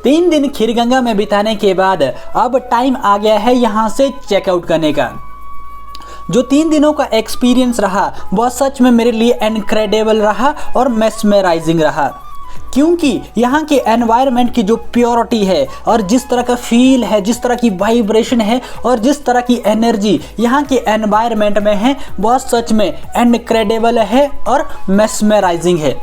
3 दिन खीरगंगा में बिताने के बाद अब टाइम आ गया है यहाँ से चेकआउट करने का। जो 3 दिनों का एक्सपीरियंस रहा वह सच में मेरे लिए इनक्रेडिबल रहा और मेस्मराइजिंग रहा, क्योंकि यहाँ के एनवायरनमेंट की जो प्योरिटी है और जिस तरह का फील है, जिस तरह की वाइब्रेशन है और जिस तरह की एनर्जी यहाँ के एनवायरनमेंट में है वह सच में इनक्रेडिबल है और मेस्मराइजिंग है।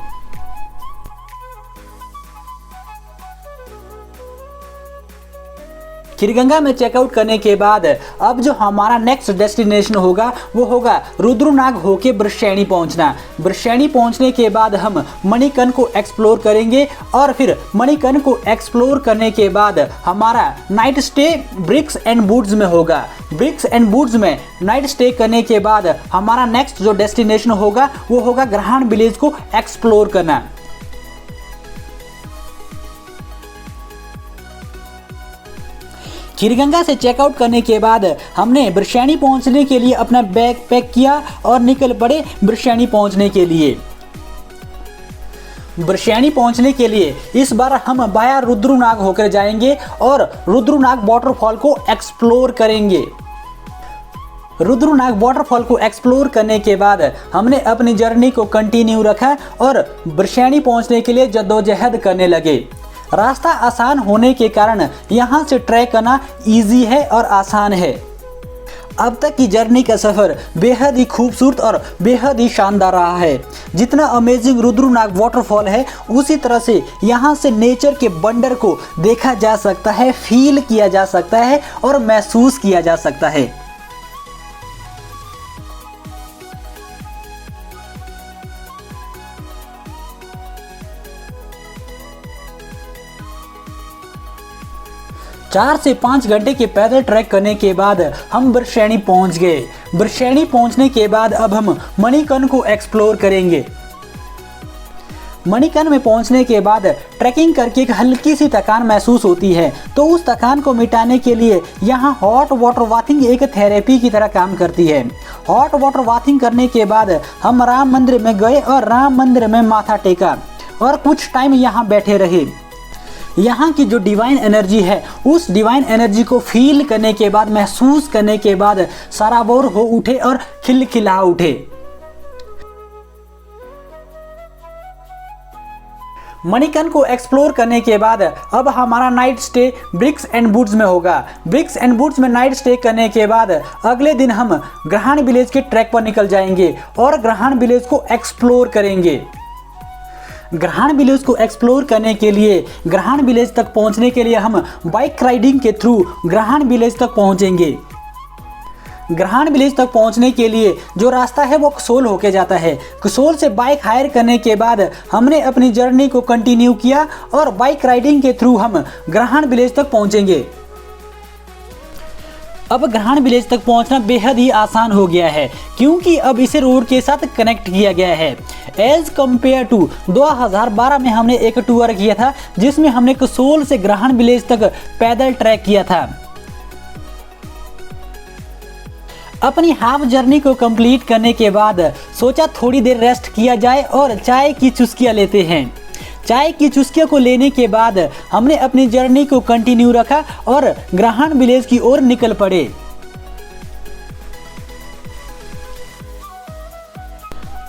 खीरगंगा में चेकआउट करने के बाद अब जो हमारा नेक्स्ट डेस्टिनेशन होगा वो होगा रुद्रनाग होके ब्रशैनी पहुंचना। ब्रशैनी पहुंचने के बाद हम मणिकर्ण को एक्सप्लोर करेंगे और फिर मणिकर्ण को एक्सप्लोर करने के बाद हमारा night stay Bricks and Woods में होगा। ब्रिक्स एंड वुड्स में नाइट स्टे करने के बाद हमारा नेक्स्ट जो डेस्टिनेशन होगा वो होगा ग्रहण विलेज को एक्सप्लोर करना। खीरगंगा से चेकआउट करने के बाद हमने ब्रशैनी पहुंचने के लिए अपना बैग पैक किया और निकल पड़े ब्रशैनी पहुंचने के लिए। ब्रशैनी पहुंचने के लिए इस बार हम बाया रुद्रनाग होकर जाएंगे और रुद्रनाग वाटरफॉल को एक्सप्लोर करेंगे। रुद्रनाग वाटरफॉल को एक्सप्लोर करने के बाद हमने अपनी जर्नी को कंटिन्यू रखा और ब्रशैनी पहुंचने के लिए जद्दोजहद करने लगे। रास्ता आसान होने के कारण यहाँ से ट्रैक करना इजी है और आसान है। अब तक की जर्नी का सफ़र बेहद ही खूबसूरत और बेहद ही शानदार रहा है। जितना अमेजिंग रुद्रनाग वाटरफॉल है उसी तरह से यहाँ से नेचर के वंडर को देखा जा सकता है, फील किया जा सकता है और महसूस किया जा सकता है। चार से 5 घंटे के पैदल ट्रैक करने के बाद हम ब्रशैनी पहुंच गए। ब्रशैनी पहुंचने के बाद अब हम मणिकर्ण को एक्सप्लोर करेंगे। मणिकर्ण में पहुंचने के बाद ट्रैकिंग करके एक हल्की सी थकान महसूस होती है, तो उस थकान को मिटाने के लिए यहाँ हॉट वाटर बाथिंग एक थेरेपी की तरह काम करती है। हॉट वाटर बाथिंग करने के बाद हम राम मंदिर में गए और राम मंदिर में माथा टेका और कुछ टाइम यहाँ बैठे रहे। यहाँ की जो डिवाइन एनर्जी है उस डिवाइन एनर्जी को फील करने के बाद, महसूस करने के बाद सराबोर हो उठे और खिलखिला उठे। मणिकर्ण को एक्सप्लोर करने के बाद अब हमारा night stay Bricks and Woods में होगा। ब्रिक्स एंड वुड्स में नाइट स्टे करने के बाद अगले दिन हम ग्रहण विलेज के ट्रैक पर निकल जाएंगे और ग्रहण विलेज को एक्सप्लोर करेंगे। ग्रहण विलेज को एक्सप्लोर करने के लिए, ग्रहण विलेज तक पहुंचने के लिए हम बाइक राइडिंग के थ्रू ग्रहण विलेज तक पहुंचेंगे। ग्रहण विलेज तक पहुंचने के लिए जो रास्ता है वो कसोल होके जाता है। कसोल से बाइक हायर करने के बाद हमने अपनी जर्नी को कंटिन्यू किया और बाइक राइडिंग के थ्रू हम ग्रहण विलेज तक पहुंचेंगे। अब ग्रहण विलेज तक पहुंचना बेहद ही आसान हो गया है, क्योंकि अब इसे रोड के साथ कनेक्ट किया गया है। एज कम्पेयर टू 2012 में हमने एक टूर किया था जिसमें हमने कसोल से ग्रहण विलेज तक पैदल ट्रैक किया था। अपनी हाफ जर्नी को कंप्लीट करने के बाद सोचा थोड़ी देर रेस्ट किया जाए और चाय की चुस्कियां लेते हैं। चाय की चुस्कियों को लेने के बाद हमने अपनी जर्नी को कंटिन्यू रखा और ग्रहण विलेज की ओर निकल पड़े।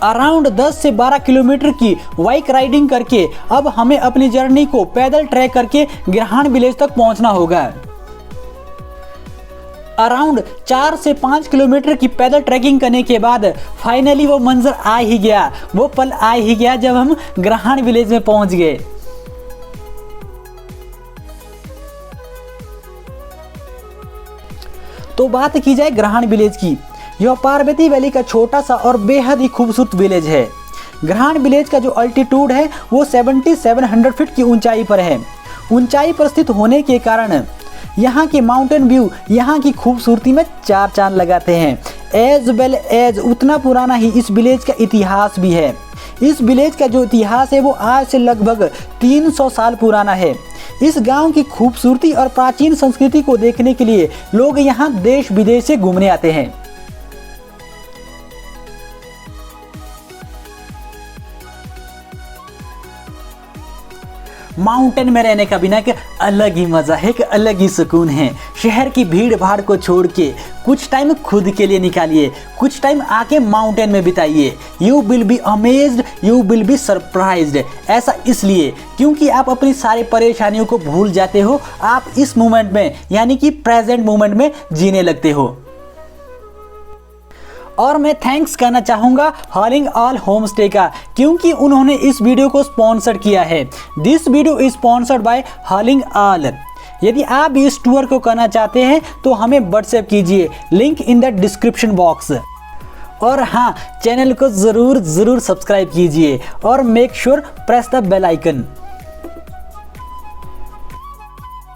अराउंड 10 से 12 किलोमीटर की बाइक राइडिंग करके अब हमें अपनी जर्नी को पैदल ट्रैक करके ग्रहण विलेज तक पहुंचना होगा। अराउंड 4 से 5 किलोमीटर की पैदल ट्रैकिंग करने के बाद फाइनली वो मंजर आ ही गया, वो पल आ ही गया जब हम ग्रहण विलेज में पहुंच गए। तो बात की जाए ग्रहण विलेज की, यह पार्वती वैली का छोटा सा और बेहद ही खूबसूरत विलेज है। ग्रहण विलेज का जो अल्टीट्यूड है वो 7700 फीट की ऊंचाई पर है। ऊंचाई पर स्थित होने के कारण यहाँ के माउंटेन व्यू यहाँ की खूबसूरती में चार चांद लगाते हैं। एज वेल एज उतना पुराना ही इस विलेज का इतिहास भी है। इस विलेज का जो इतिहास है वो आज से लगभग 300 साल पुराना है। इस गांव की खूबसूरती और प्राचीन संस्कृति को देखने के लिए लोग यहाँ देश विदेश से घूमने आते हैं। माउंटेन में रहने का भी ना एक अलग ही मज़ा है, एक अलग ही सुकून है। शहर की भीड़ भाड़ को छोड़ के कुछ टाइम खुद के लिए निकालिए, कुछ टाइम आके माउंटेन में बिताइए। You will be amazed, you will be surprised. ऐसा इसलिए क्योंकि आप अपनी सारी परेशानियों को भूल जाते हो, आप इस मोमेंट में यानी कि प्रेजेंट मोमेंट में जीने लगते हो। और मैं थैंक्स करना चाहूँगा हॉलिंग ऑल होम स्टे का, क्योंकि उन्होंने इस वीडियो को स्पॉन्सर किया है। This video is sponsored by हॉलिंग all. यदि आप भी इस टूर को करना चाहते हैं तो हमें व्हाट्सएप कीजिए, link in the description box. और हाँ, चैनल को ज़रूर सब्सक्राइब कीजिए और make sure press the bell icon.